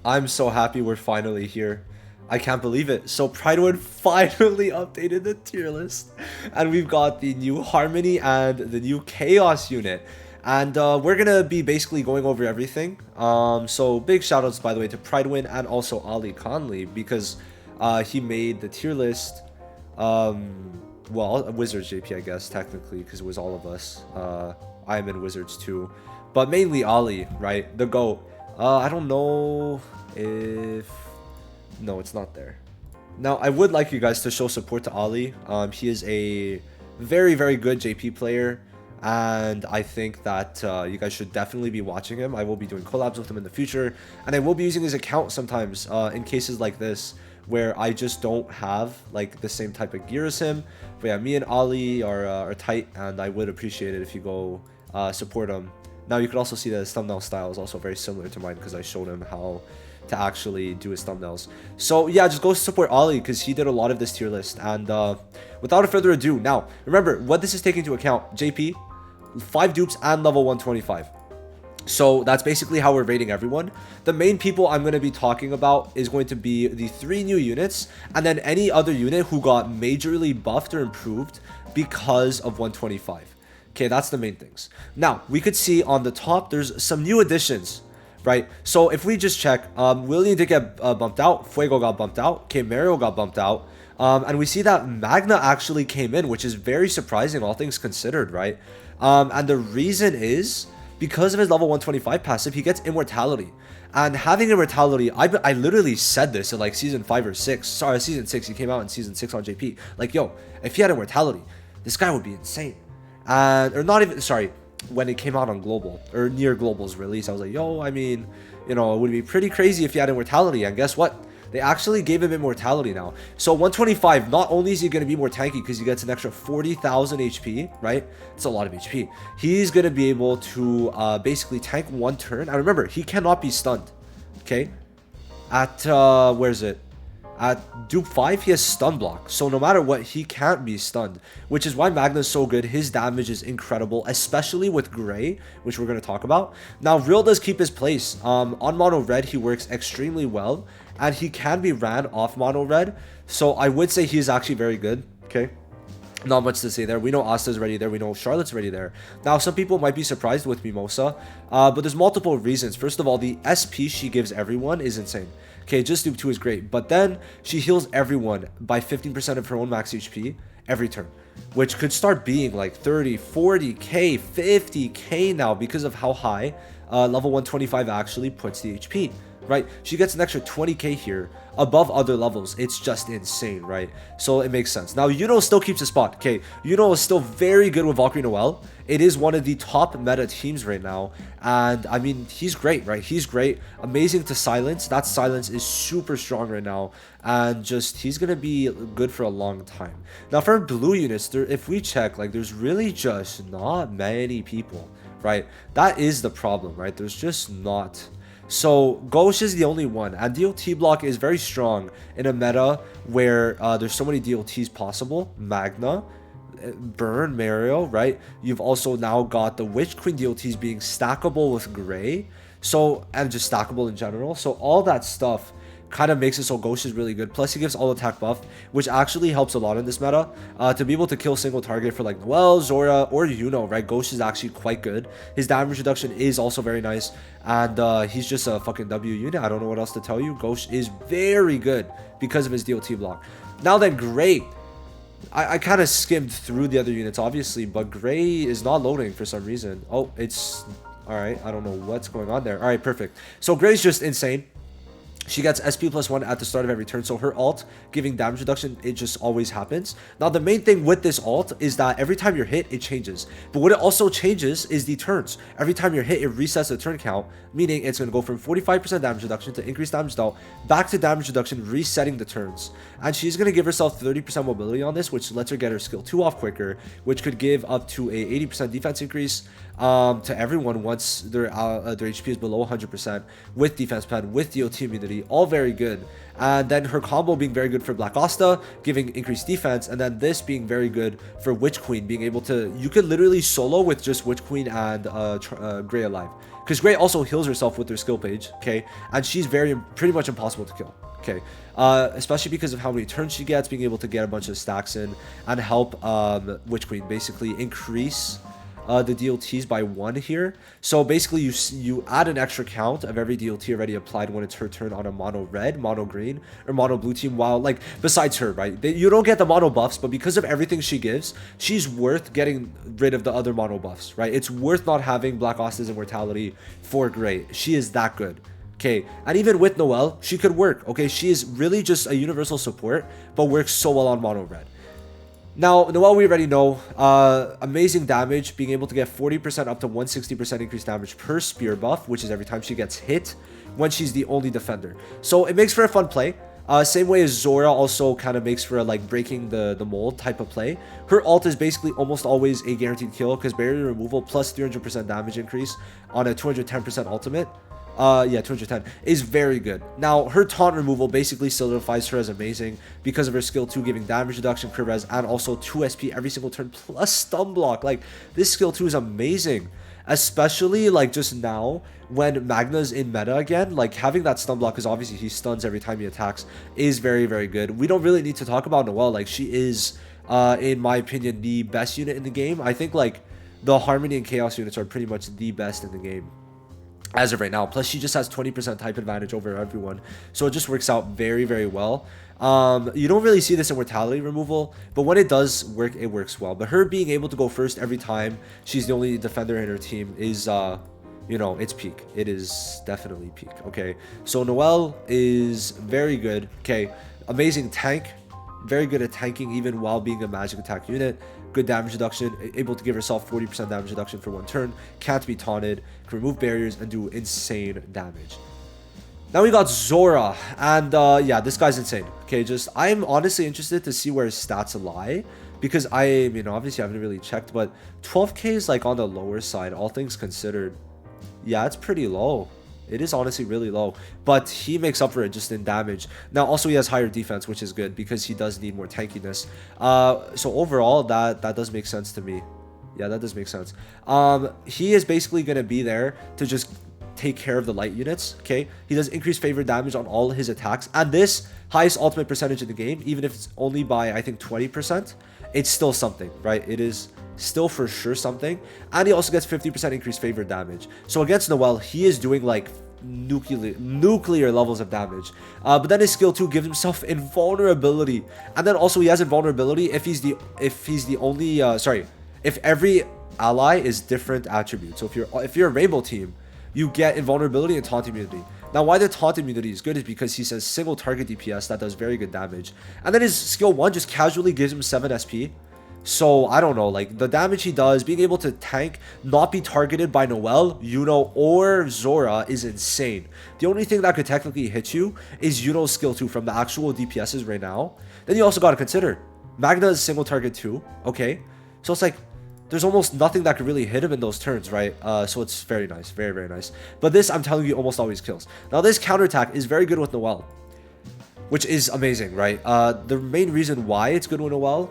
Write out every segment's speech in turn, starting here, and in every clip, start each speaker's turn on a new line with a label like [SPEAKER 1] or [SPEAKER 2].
[SPEAKER 1] I'm so happy we're finally here. I can't believe it. So Pridewood finally updated the tier list, and we've got the new Harmony and the new Chaos unit. And we're gonna be basically going over everything. So big shoutouts, by the way, to Pridewin and also Ali Conley, because he made the tier list. Well, Wizards JP, I guess, technically, because it was all of us. I'm in Wizards too, but mainly Ali, right? The GOAT. I don't know if... No, it's not there. Now, I would like you guys to show support to Ali. He is a very, very good JP player, and I think that you guys should definitely be watching him. I will be doing collabs with him in the future, and I will be using his account sometimes in cases like this, where I just don't have like the same type of gear as him. But yeah, me and Ali are tight, and I would appreciate it if you go support him. Now you can also see that his thumbnail style is also very similar to mine, because I showed him how to actually do his thumbnails. So yeah, just go support Ali, because he did a lot of this tier list. And without further ado, now remember what this is taking into account: JP, 5 dupes, and level 125. So that's basically how we're rating everyone. The main people I'm going to be talking about is going to be the 3 new units, and then any other unit who got majorly buffed or improved because of 125. Okay, that's the main things. Now, we could see on the top, there's some new additions, right? So if we just check, William did get bumped out, Fuego got bumped out, okay, Mario got bumped out, and we see that Magna actually came in, which is very surprising, all things considered, right? And the reason is because of his level 125 passive, he gets immortality. And having immortality, I literally said this in like season 5 or 6. Sorry, season 6. He came out in season 6 on JP. Like, yo, if he had immortality, this guy would be insane. Or not even, sorry, when it came out on Global, or near Global's release, I was like, yo, I mean, you know, it would be pretty crazy if he had immortality. And guess what? They actually gave him immortality now. So 125, not only is he going to be more tanky because he gets an extra 40,000 HP, right? It's a lot of HP. He's going to be able to basically tank 1 turn. And remember, he cannot be stunned, okay? At, where is it? At dupe 5, he has stun block, so no matter what, he can't be stunned, which is why Magna's so good. His damage is incredible, especially with Gray, which we're going to talk about. Now, Real does keep his place. On mono red, he works extremely well, and he can be ran off mono red, so I would say he's actually very good, okay? Not much to say there. We know Asta's already there. We know Charlotte's already there. Now, some people might be surprised with Mimosa, but there's multiple reasons. First of all, the SP she gives everyone is insane. Okay, just dupe 2 is great, but then she heals everyone by 15% of her own max HP every turn, which could start being like 30, 40k, 50k now because of how high level 125 actually puts the HP. Right, she gets an extra 20k here above other levels. It's just insane, right? So it makes sense. Now, Yuno still keeps a spot. Okay, Yuno is still very good with Valkyrie Noel. It is one of the top meta teams right now, and I mean, he's great, right? He's great, amazing to silence. That silence is super strong right now, and just he's gonna be good for a long time. Now, for blue units, there, if we check, like, there's really just not many people, right? That is the problem, right? There's just not. So Ghost is the only one, and DLT block is very strong in a meta where there's so many DLTs possible. Magna, Burn, Mario, right? You've also now got the Witch Queen DLTs being stackable with Gray, so, and just stackable in general. So all that stuff kind of makes it so Ghost is really good. Plus, he gives all attack buff, which actually helps a lot in this meta. To be able to kill single target for like Noel, Zora, or Yuno, right? Ghost is actually quite good. His damage reduction is also very nice, and he's just a fucking W unit. I don't know what else to tell you. Ghost is very good because of his DLT block. Now then, Gray. I kind of skimmed through the other units, obviously, but Gray is not loading for some reason. Oh, it's... Alright, I don't know what's going on there. Alright, perfect. So Gray's just insane. She gets SP +1 at the start of every turn, so her ult giving damage reduction, it just always happens. Now, the main thing with this ult is that every time you're hit, it changes. But what it also changes is the turns. Every time you're hit, it resets the turn count, meaning it's going to go from 45% damage reduction to increased damage dealt, back to damage reduction, resetting the turns. And she's going to give herself 30% mobility on this, which lets her get her skill 2 off quicker, which could give up to a 80% defense increase to everyone once their HP is below 100%, with defense pen, with DLT immunity, vitality, all very good. And then her combo being very good for Black Asta, giving increased defense, and then this being very good for Witch Queen, being able to, you could literally solo with just Witch Queen and Grey alive, because Grey also heals herself with her skill page, okay, and she's pretty much impossible to kill, okay, especially because of how many turns she gets, being able to get a bunch of stacks in and help Witch Queen basically increase the DLTs by 1 here. So basically you add an extra count of every DLT already applied when it's her turn on a mono red, mono green, or mono blue team, while like besides her, right, you don't get the mono buffs, but because of everything she gives, she's worth getting rid of the other mono buffs, right? It's worth not having Black Asta's immortality for Grey. She is that good. Okay, and even with Noel, she could work. Okay, she is really just a universal support, but works so well on mono red. Now, Noel, we already know, amazing damage, being able to get 40% up to 160% increased damage per spear buff, which is every time she gets hit when she's the only defender. So it makes for a fun play. Same way as Zora also kind of makes for a like breaking the mold type of play. Her ult is basically almost always a guaranteed kill because barrier removal plus 300% damage increase on a 210% ultimate. Yeah, 210 is very good. Now, her taunt removal basically solidifies her as amazing because of her skill 2 giving damage reduction, crit res, and also 2 SP every single turn plus stun block. Like, this skill 2 is amazing, especially like just now when Magna's in meta again. Like, having that stun block, because obviously he stuns every time he attacks, is very, very good. We don't really need to talk about Noel. Like, she is, in my opinion, the best unit in the game. I think like the Harmony and Chaos units are pretty much the best in the game as of right now. Plus she just has 20% type advantage over everyone, so it just works out very, very well. You don't really see this immortality removal, but when it does work, it works well. But her being able to go first every time she's the only defender in her team is you know, it's peak. It is definitely peak. Okay, so Noel is very good. Okay, amazing tank, very good at tanking even while being a magic attack unit. Good damage reduction, able to give herself 40% damage reduction for 1 turn, can't be taunted, can remove barriers, and do insane damage. Now we got Zora, and yeah, this guy's insane. Okay, I'm honestly interested to see where his stats lie, because you know, obviously I haven't really checked, but 12k is like on the lower side, all things considered. Yeah, it's pretty low. It is honestly really low, but he makes up for it just in damage. Now, also he has higher defense, which is good because he does need more tankiness. So overall, that does make sense to me. Yeah, that does make sense. He is basically going to be there to just take care of the light units, okay? He does increase favor damage on all his attacks, and this highest ultimate percentage in the game, even if it's only by, I think, 20%, it's still something, right? It is still for sure something. And he also gets 50% increased favor damage. So against Noel, he is doing like nuclear levels of damage, but then his skill 2 gives himself invulnerability, and then also he has invulnerability if if every ally is different attributes. So if you're a rainbow team, you get invulnerability and taunt immunity. Now, why the taunt immunity is good is because he says single target DPS that does very good damage, and then his skill 1 just casually gives him 7 SP. So I don't know, like the damage he does, being able to tank, not be targeted by Noel, Yuno, or Zora is insane. The only thing that could technically hit you is Yuno's skill 2 from the actual DPSs right now. Then you also got to consider Magna is single target too, okay? So it's like there's almost nothing that could really hit him in those turns, right? So it's very nice, very, very nice. But this, I'm telling you, almost always kills. Now this counterattack is very good with Noel, which is amazing, right? The main reason why it's good with Noel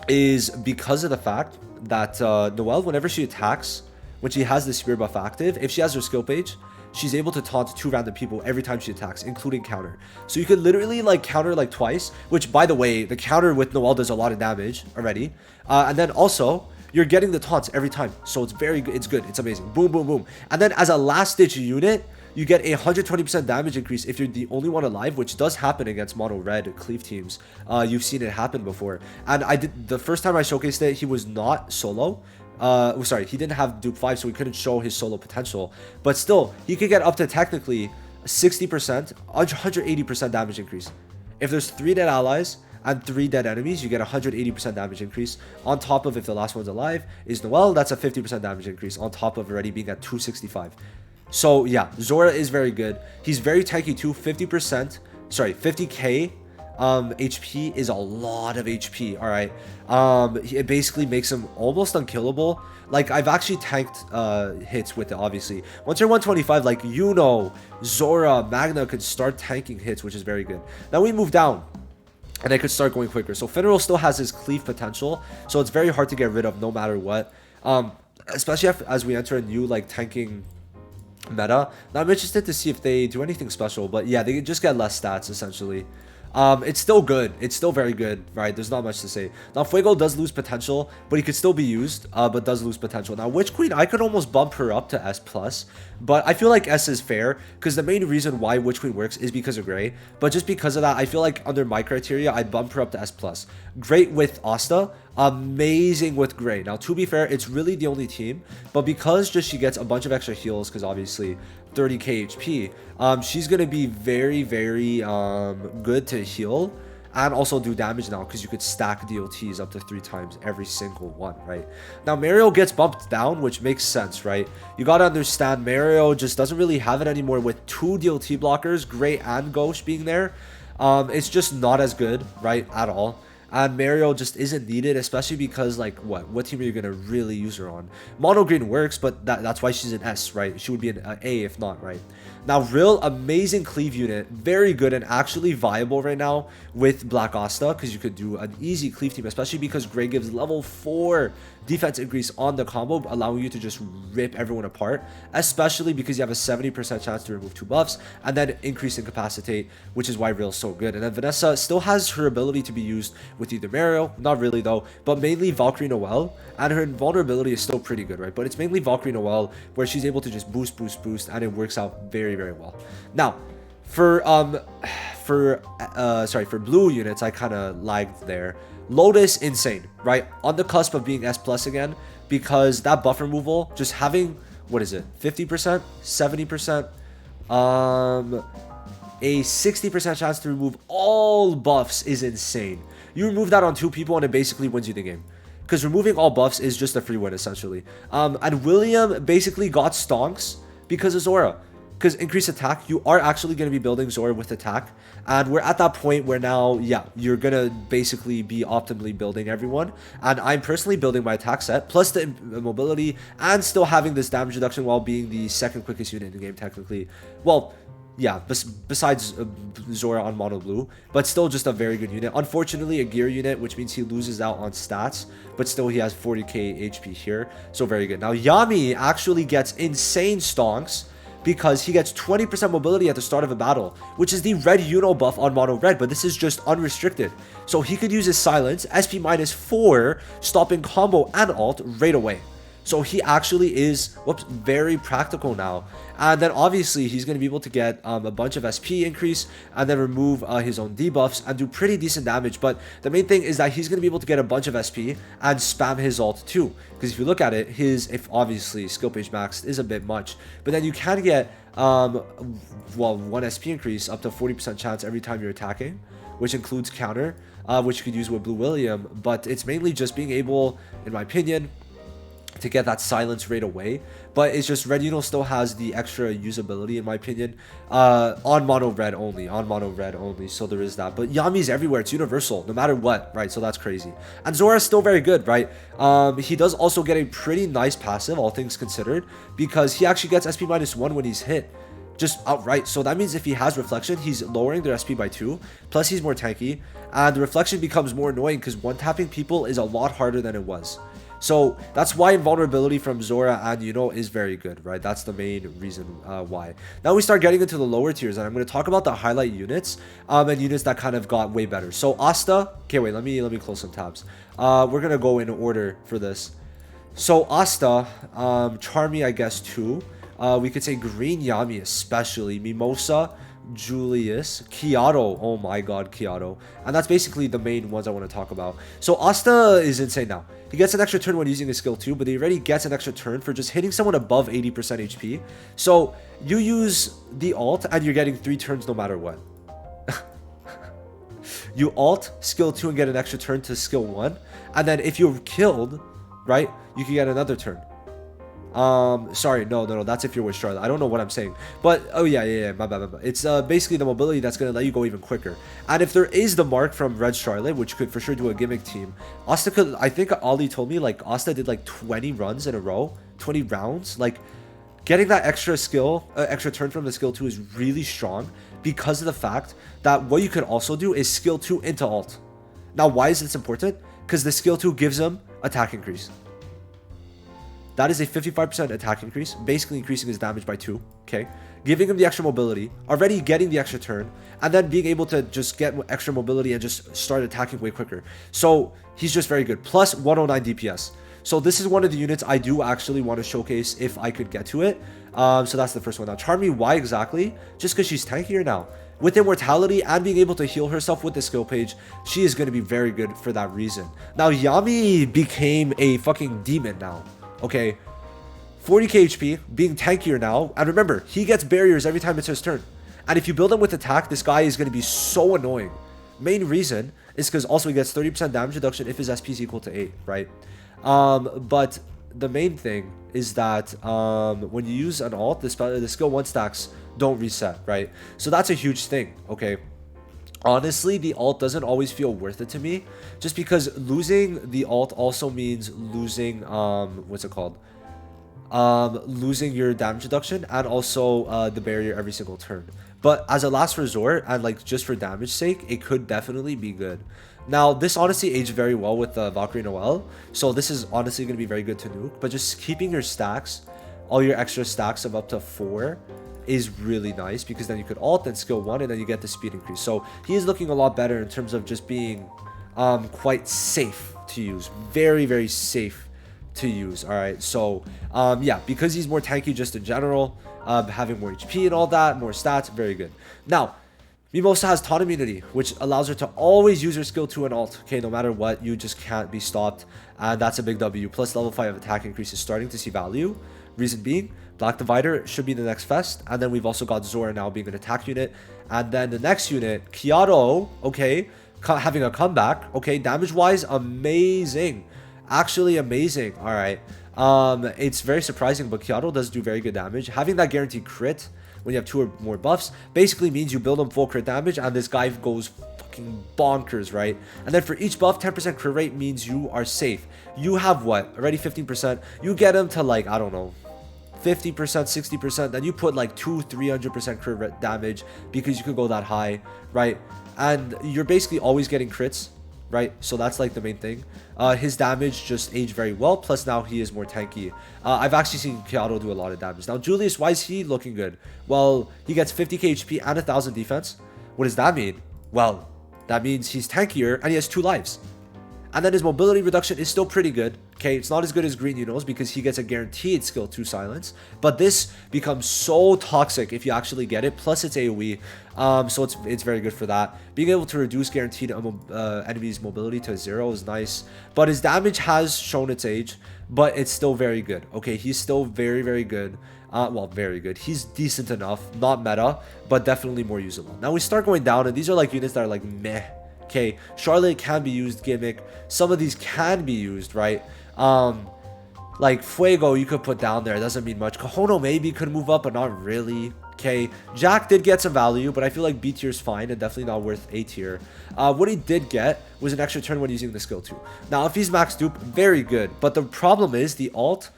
[SPEAKER 1] is because of the fact that Noel, whenever she attacks, when she has the spear buff active, if she has her skill page, she's able to taunt 2 random people every time she attacks, including counter. So you could literally like counter like twice, which by the way, the counter with Noel does a lot of damage already. And then also you're getting the taunts every time. So it's very good. It's good. It's amazing. Boom, boom, boom. And then as a last ditch unit, you get a 120% damage increase if you're the only one alive, which does happen against mono red cleave teams. You've seen it happen before. And the first time I showcased it, he was not solo. Sorry, he didn't have Duke 5, so he couldn't show his solo potential. But still, he could get up to technically 60%, 180% damage increase. If there's 3 dead allies and 3 dead enemies, you get 180% damage increase. On top of if the last one's alive is Noel, that's a 50% damage increase on top of already being at 265. So yeah, Zora is very good. He's very tanky too, 50%, sorry, 50k HP is a lot of HP, all right? It basically makes him almost unkillable. Like, I've actually tanked hits with it, obviously. Once you're 125, like, you know, Zora, Magna could start tanking hits, which is very good. Now we move down, and I could start going quicker. So Federal still has his cleave potential, so it's very hard to get rid of no matter what. Especially as we enter a new, like, tanking meta. Now I'm interested to see if they do anything special, but yeah, they just get less stats, essentially. It's still good. It's still very good, right? There's not much to say. Now, Fuego does lose potential, but he could still be used, but does lose potential. Now, Witch Queen, I could almost bump her up to S+, but I feel like S is fair, because the main reason why Witch Queen works is because of Gray, but just because of that, I feel like under my criteria, I'd bump her up to S+. Great with Asta, amazing with Gray. Now, to be fair, it's really the only team, but because just she gets a bunch of extra heals, because obviously 30k HP, she's gonna be very, very good to heal and also do damage now, because you could stack DLTs up to 3 times every single one, right? Now Mario gets bumped down, which makes sense, right? You gotta understand, Mario just doesn't really have it anymore with 2 DLT blockers, Gray and Ghost being there. It's just not as good, right, at all. And Mario just isn't needed, especially because, like, what team are you gonna really use her on? Mono Green works, but that's why she's an S, right? She would be an A if not, right? Now, real amazing cleave unit, very good and actually viable right now with Black Asta, because you could do an easy cleave team, especially because Gray gives level 4 defense increase on the combo, allowing you to just rip everyone apart, especially because you have a 70% chance to remove 2 buffs and then increase incapacitate, which is why Real's so good. And then Vanessa still has her ability to be used with either Mario, not really though, but mainly Valkyrie Noel, and her invulnerability is still pretty good, right? But it's mainly Valkyrie Noel where she's able to just boost, and it works out very, very well. Now, for blue units, I kind of lagged there. Lotus, insane, right? On the cusp of being S+ again, because that buff removal, just having, what is it, 50%, 70%, a 60% chance to remove all buffs is insane. You remove that on 2 people and it basically wins you the game, because removing all buffs is just a free win, essentially. And William basically got stonks because of Zora. Because increased attack, you are actually going to be building Zora with attack. And we're at that point where now, yeah, you're going to basically be optimally building everyone. And I'm personally building my attack set, plus the mobility, and still having this damage reduction while being the 2nd quickest unit in the game, technically. Well, yeah, besides Zora on Mono Blue, but still just a very good unit. Unfortunately, a gear unit, which means he loses out on stats, but still he has 40k HP here, so very good. Now, Yami actually gets insane stonks, because he gets 20% mobility at the start of a battle, which is the red Uno buff on Mono Red, but this is just unrestricted. So he could use his silence, SP -4, stopping combo and ult right away. So he actually is, very practical now. And then obviously he's going to be able to get a bunch of SP increase and then remove his own debuffs and do pretty decent damage. But the main thing is that he's going to be able to get a bunch of SP and spam his ult too. Because if you look at it, if obviously skill page maxed is a bit much, but then you can get 1 SP increase up to 40% chance every time you're attacking, which includes counter, which you could use with Blue William. But it's mainly just being able, in my opinion, to get that silence right away. But it's just Red Uno still has the extra usability, in my opinion, on Mono Red only, so there is that. But Yami's everywhere, it's universal no matter what, right? So that's crazy. And Zora's still very good, right? He does also get a pretty nice passive, all things considered, because he actually gets SP -1 when he's hit, just outright. So that means if he has reflection, he's lowering their SP by 2, plus he's more tanky, and the reflection becomes more annoying because one-tapping people is a lot harder than it was. So that's why invulnerability from Zora and is very good, right? That's the main reason why. Now we start getting into the lower tiers, and I'm going to talk about the highlight units and units that kind of got way better. So Asta, okay, wait, let me close some tabs. We're going to go in order for this. So Asta, Charmy, I guess, too. We could say Green Yami especially, Mimosa, Julius, Kiato, oh my god, Kiato. And that's basically the main ones I want to talk about. So Asta is insane now. He gets an extra turn when using his skill 2, but he already gets an extra turn for just hitting someone above 80% HP. So you use the ult and you're getting 3 turns no matter what. You ult, skill 2, and get an extra turn to skill 1. And then if you're killed, right, you can get another turn. Sorry, no, that's if you're with Charlotte. I don't know what I'm saying, but oh yeah, my bad. It's basically the mobility that's gonna let you go even quicker. And if there is the mark from Red Charlotte, which could for sure do a gimmick team, Asta could. I think Ollie told me like Asta did like 20 runs in a row, 20 rounds. Like getting that extra skill, extra turn from the skill 2 is really strong because of the fact that what you could also do is skill 2 into alt. Now, why is this important? Because the skill 2 gives him attack increase. That is a 55% attack increase, basically increasing his damage by 2, okay? Giving him the extra mobility, already getting the extra turn, and then being able to just get extra mobility and just start attacking way quicker. So he's just very good. Plus 109 DPS. So this is one of the units I do actually want to showcase if I could get to it. So that's the first one. Now, Charmy, why exactly? Just because she's tankier now. With immortality and being able to heal herself with the skill page, she is going to be very good for that reason. Now, Yami became a fucking demon now. Okay, 40k HP, being tankier now, and remember, he gets barriers every time it's his turn. And if you build him with attack, this guy is going to be so annoying. Main reason is because also he gets 30% damage reduction if his SP is equal to 8, right? But the main thing is that when you use an alt, the skill 1 stacks don't reset, right? So that's a huge thing, okay? Honestly, the alt doesn't always feel worth it to me, just because losing the alt also means losing what's it called, losing your damage reduction and also the barrier every single turn. But as a last resort and like just for damage sake, it could definitely be good. Now, this honestly aged very well with Valkyrie Noel, so this is honestly going to be very good to nuke. But just keeping your stacks, all your extra stacks of up to 4 is really nice, because then you could alt and skill 1 and then you get the speed increase. So he is looking a lot better in terms of just being quite safe to use, very safe to use. All right, so yeah, because he's more tanky just in general, having more HP and all that, more stats, very good. Now Mimosa has taunt immunity, which allows her to always use her skill 2 and alt. Okay, no matter what, you just can't be stopped, and that's a big W. Plus level 5 attack increase is starting to see value. Reason being, Black Divider should be the next fest, and then we've also got Zora now being an attack unit, and then the next unit, Kiato, okay, having a comeback, okay, damage-wise, amazing, actually amazing. All right, it's very surprising, but Kiato does do very good damage. Having that guaranteed crit when you have 2 or more buffs basically means you build him full crit damage, and this guy goes fucking bonkers, right? And then for each buff, 10% crit rate means you are safe. You have what? Already 15%. You get him to like, I don't know, 50%, 60%, then you put like 200-300% crit damage because you could go that high, right? And you're basically always getting crits, right? So that's like the main thing. His damage just aged very well, plus now he is more tanky. I've actually seen Kiato do a lot of damage. Now Julius, why is he looking good? Well, he gets 50k HP and 1000 defense. What does that mean? Well, that means he's tankier and he has 2 lives. And then his mobility reduction is still pretty good. Okay, it's not as good as Green Unos because he gets a guaranteed skill 2 silence. But this becomes so toxic if you actually get it. Plus it's AoE. So it's very good for that. Being able to reduce guaranteed enemies' mobility to 0 is nice. But his damage has shown its age. But it's still very good. Okay, he's still very good. Well, very good. He's decent enough. Not meta, but definitely more usable. Now we start going down, and these are like units that are like meh. Okay, Charlotte can be used, gimmick. Some of these can be used, right? Like Fuego, you could put down there. It doesn't mean much. Kahono maybe could move up, but not really. Okay, Jack did get some value, but I feel like B tier is fine and definitely not worth A tier. What he did get was an extra turn when using the skill 2. Now, if he's max dupe, very good. But the problem is the alt,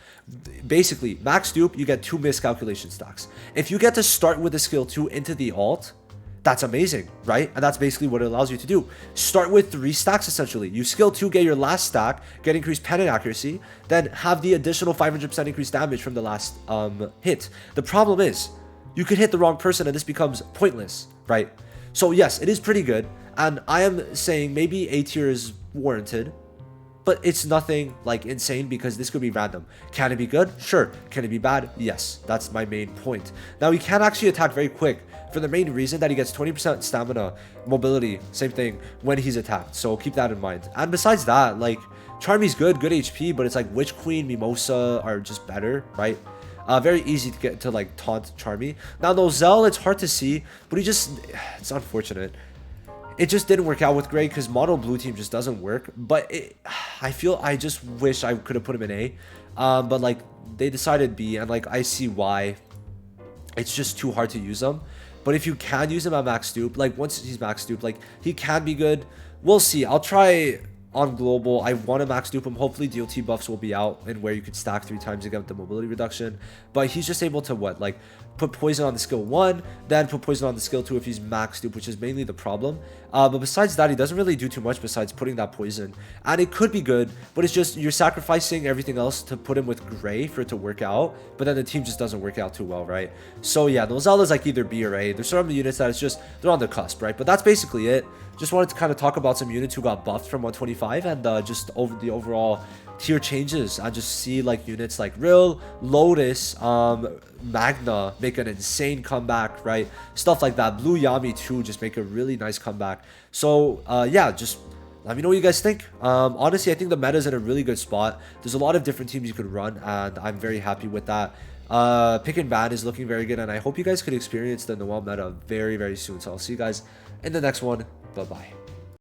[SPEAKER 1] basically, max dupe, you get 2 miscalculation stacks. If you get to start with the skill 2 into the alt, that's amazing, right? And that's basically what it allows you to do. Start with 3 stacks, essentially. You skill 2, get your last stack, get increased pen and accuracy, then have the additional 500% increased damage from the last hit. The problem is, you could hit the wrong person and this becomes pointless, right? So yes, it is pretty good. And I am saying maybe A tier is warranted, but it's nothing like insane because this could be random. Can it be good? Sure. Can it be bad? Yes. That's my main point. Now, he can actually attack very quick for the main reason that he gets 20% stamina, mobility, same thing when he's attacked. So keep that in mind. And besides that, like, Charmy's good HP, but it's like Witch Queen, Mimosa are just better, right? Very easy to get to like taunt Charmy. Now, Noel, it's hard to see, but it's unfortunate. It just didn't work out with Greg because mono blue team just doesn't work. But I just wish I could have put him in A. But like they decided B, and like I see why. It's just too hard to use them. But if you can use him at max dupe, like once he's max dupe, like he can be good. We'll see. I'll try on global. I want to max dupe him. Hopefully DLT buffs will be out and where you could stack 3 times again with the mobility reduction. But he's just able to what, like put poison on the skill 1, then put poison on the skill 2 if he's max dupe, which is mainly the problem. But besides that, he doesn't really do too much besides putting that poison, and it could be good, but it's just you're sacrificing everything else to put him with gray for it to work out, but then the team just doesn't work out too well, right? So yeah, Noel is like either B or A. There's some units that it's just they're on the cusp, right? But that's basically it. Just wanted to kind of talk about some units who got buffed from 125 and just over the overall tier changes. I just see like units like Rill, Lotus, Magna make an insane comeback, right? Stuff like that. Blue Yami too just make a really nice comeback. So yeah, just let me know what you guys think. Honestly, I think the meta is in a really good spot. There's a lot of different teams you could run, and I'm very happy with that. Pick and ban is looking very good, and I hope you guys could experience the Noel meta very, very soon. So I'll see you guys in the next one. Bye-bye.